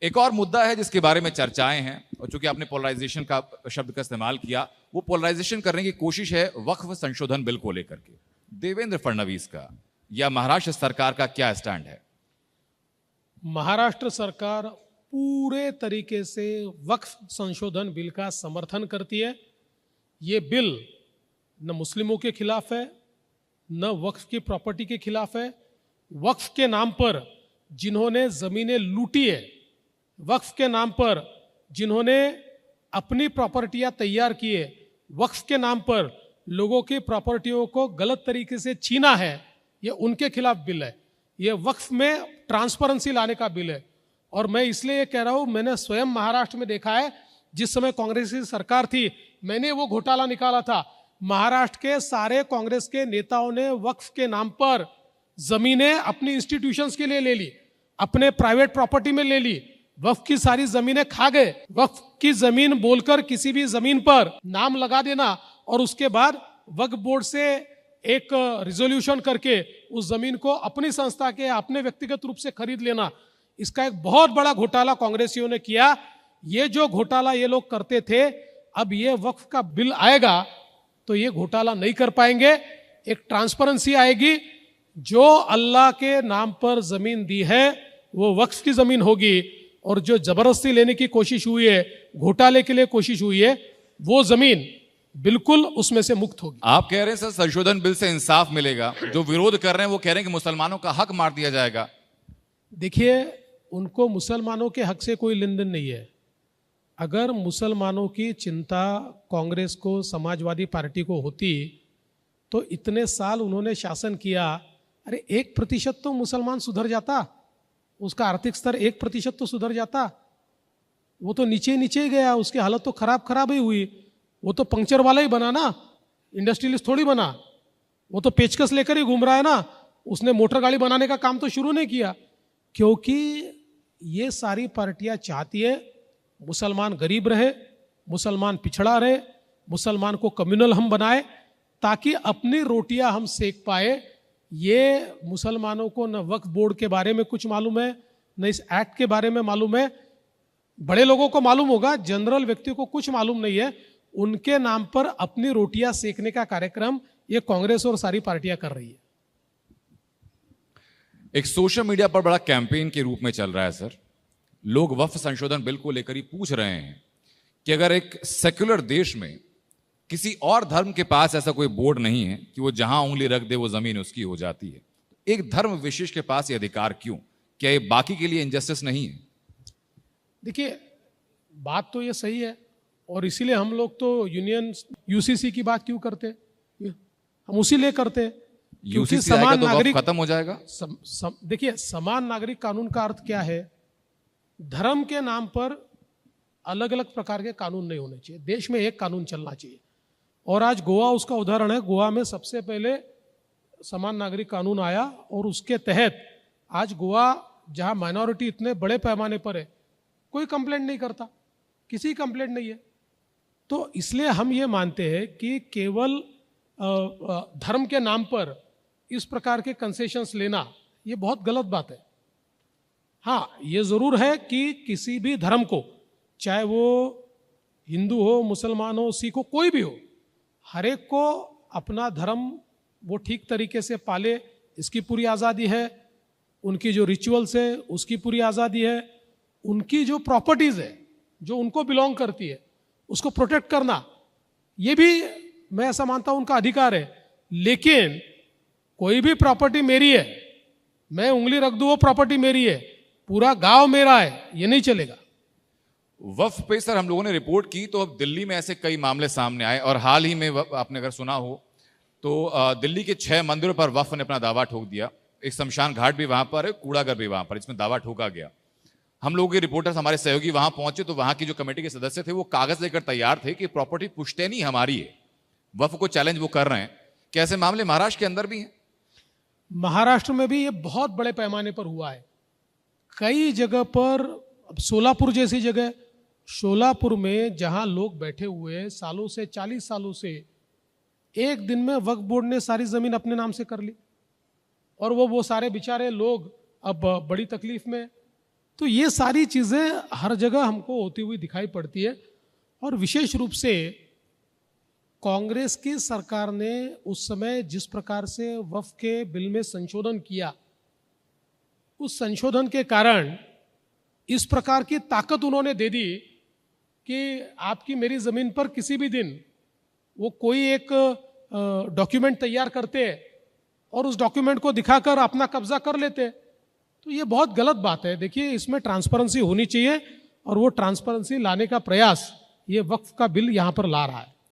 एक और मुद्दा है जिसके बारे में चर्चाएं हैं, और चूंकि आपने पोलराइजेशन का शब्द का इस्तेमाल किया, वो पोलराइजेशन करने की कोशिश है वक्फ संशोधन बिल को लेकर के। देवेंद्र फडणवीस का या महाराष्ट्र सरकार का क्या स्टैंड है? महाराष्ट्र सरकार पूरे तरीके से वक्फ संशोधन बिल का समर्थन करती है। ये बिल न मुस्लिमों के खिलाफ है, न वक्फ की प्रॉपर्टी के खिलाफ है। वक्फ के नाम पर जिन्होंने जमीनें लूटी है, वक्फ के नाम पर जिन्होंने अपनी प्रॉपर्टियां तैयार की है, वक्फ के नाम पर लोगों की प्रॉपर्टियों को गलत तरीके से छीना है, ये उनके खिलाफ बिल है। ये वक्फ में ट्रांसपेरेंसी लाने का बिल है। और मैं इसलिए ये कह रहा हूं, मैंने स्वयं महाराष्ट्र में देखा है, जिस समय कांग्रेस की सरकार थी मैंने वो घोटाला निकाला था। महाराष्ट्र के सारे कांग्रेस के नेताओं ने वक्फ के नाम पर जमीनें अपनी इंस्टीट्यूशंस के लिए ले ली, अपने प्राइवेट प्रॉपर्टी में ले ली, वक्फ की सारी जमीनें खा गए। वक्फ की जमीन बोलकर किसी भी जमीन पर नाम लगा देना और उसके बाद वक्फ बोर्ड से एक रिजोल्यूशन करके उस जमीन को अपनी संस्था के अपने व्यक्तिगत रूप से खरीद लेना, इसका एक बहुत बड़ा घोटाला कांग्रेसियों ने किया। ये जो घोटाला ये लोग करते थे, अब ये वक्फ का बिल आएगा तो ये घोटाला नहीं कर पाएंगे। एक ट्रांसपेरेंसी आएगी। जो अल्लाह के नाम पर जमीन दी है वो वक्फ की जमीन होगी, और जो जबरदस्ती लेने की कोशिश हुई है, घोटाले के लिए कोशिश हुई है, वो जमीन बिल्कुल उसमें से मुक्त होगी। आप कह रहे हैं सर संशोधन बिल से इंसाफ मिलेगा, जो विरोध कर रहे हैं वो कह रहे हैं कि मुसलमानों का हक मार दिया जाएगा। देखिए, उनको मुसलमानों के हक से कोई लेन देन नहीं है। अगर मुसलमानों की चिंता कांग्रेस को, समाजवादी पार्टी को होती तो इतने साल उन्होंने शासन किया, अरे 1% तो मुसलमान सुधर जाता, उसका आर्थिक स्तर 1% तो सुधर जाता। वो तो नीचे नीचे ही गया, उसकी हालत तो खराब ही हुई। वो तो पंक्चर वाला ही बना ना, इंडस्ट्रियलिस्ट थोड़ी बना। वो तो पेचकस लेकर ही घूम रहा है ना, उसने मोटर गाड़ी बनाने का काम तो शुरू नहीं किया। क्योंकि ये सारी पार्टियां चाहती है मुसलमान गरीब रहे, मुसलमान पिछड़ा रहे, मुसलमान को कम्युनल हम बनाए, ताकि अपनी रोटियां हम सेक पाए। ये मुसलमानों को न वक्फ बोर्ड के बारे में कुछ मालूम है, न इस एक्ट के बारे में मालूम है। बड़े लोगों को मालूम होगा, जनरल व्यक्ति को कुछ मालूम नहीं है। उनके नाम पर अपनी रोटियां सेकने का कार्यक्रम ये कांग्रेस और सारी पार्टियां कर रही है। एक सोशल मीडिया पर बड़ा कैंपेन के रूप में चल रहा है सर, लोग वक्फ संशोधन बिल को लेकर ही पूछ रहे हैं कि अगर एक सेक्युलर देश में किसी और धर्म के पास ऐसा कोई बोर्ड नहीं है कि वो जहां उंगली रख दे वो जमीन उसकी हो जाती है, एक धर्म विशेष के पास ये अधिकार क्यों? क्या ये बाकी के लिए इनजस्टिस नहीं है? देखिए, बात तो ये सही है, और इसीलिए हम लोग तो यूनियन यूसीसी की बात क्यों करते, हम उसी लिए करते। यूसीसी आएगा तो वक्फ खत्म हो जाएगा। देखिए, समान नागरिक कानून का अर्थ क्या है? धर्म के नाम पर अलग अलग प्रकार के कानून नहीं होने चाहिए, देश में एक कानून चलना चाहिए। और आज गोवा उसका उदाहरण है। गोवा में सबसे पहले समान नागरिक कानून आया, और उसके तहत आज गोवा, जहां माइनॉरिटी इतने बड़े पैमाने पर है, कोई कंप्लेंट नहीं करता, किसी कंप्लेंट नहीं है। तो इसलिए हम ये मानते हैं कि केवल धर्म के नाम पर इस प्रकार के कंसेशंस लेना ये बहुत गलत बात है। हाँ, ये जरूर है कि किसी भी धर्म को, चाहे वो हिंदू हो, मुसलमान हो, सिख हो, कोई भी हो, हर एक को अपना धर्म वो ठीक तरीके से पाले, इसकी पूरी आज़ादी है। उनकी जो रिचुअल्स है उसकी पूरी आज़ादी है। उनकी जो प्रॉपर्टीज़ है जो उनको बिलोंग करती है उसको प्रोटेक्ट करना, ये भी मैं ऐसा मानता हूं उनका अधिकार है। लेकिन कोई भी प्रॉपर्टी मेरी है, मैं उंगली रख दूं वो प्रॉपर्टी मेरी है, पूरा गांव मेरा है, ये नहीं चलेगा। वक्फ पे सर हम लोगों ने रिपोर्ट की तो अब दिल्ली में ऐसे कई मामले सामने आए, और हाल ही में आपने अगर सुना हो तो दिल्ली के 6 मंदिरों पर वक्फ ने अपना दावा ठोक दिया। एक शमशान घाट भी वहां पर है, कूड़ागर भी वहां पर, इसमें दावा ठोका गया। हम लोगों के रिपोर्टर्स, हमारे सहयोगी वहां पहुंचे तो वहां की जो कमेटी के सदस्य थे वो कागज लेकर तैयार थे कि प्रॉपर्टी पुश्तैनी हमारी है, वक्फ को चैलेंज वो कर रहे हैं। क्या ऐसे मामले महाराष्ट्र के अंदर भी हैं? महाराष्ट्र में भी ये बहुत बड़े पैमाने पर हुआ है। कई जगह पर, अब सोलापुर जैसी जगह, सोलापुर में जहां लोग बैठे हुए सालों से, 40 सालों से, एक दिन में वक्फ बोर्ड ने सारी जमीन अपने नाम से कर ली, और वो सारे बेचारे लोग अब बड़ी तकलीफ में। तो ये सारी चीज़ें हर जगह हमको होती हुई दिखाई पड़ती है। और विशेष रूप से कांग्रेस की सरकार ने उस समय जिस प्रकार से वक्फ के बिल में संशोधन किया, उस संशोधन के कारण इस प्रकार की ताकत उन्होंने दे दी कि आपकी मेरी ज़मीन पर किसी भी दिन वो कोई एक डॉक्यूमेंट तैयार करते और उस डॉक्यूमेंट को दिखाकर अपना कब्जा कर लेते। तो ये बहुत गलत बात है। देखिए, इसमें ट्रांसपेरेंसी होनी चाहिए और वो ट्रांसपेरेंसी लाने का प्रयास ये वक्फ का बिल यहाँ पर ला रहा है।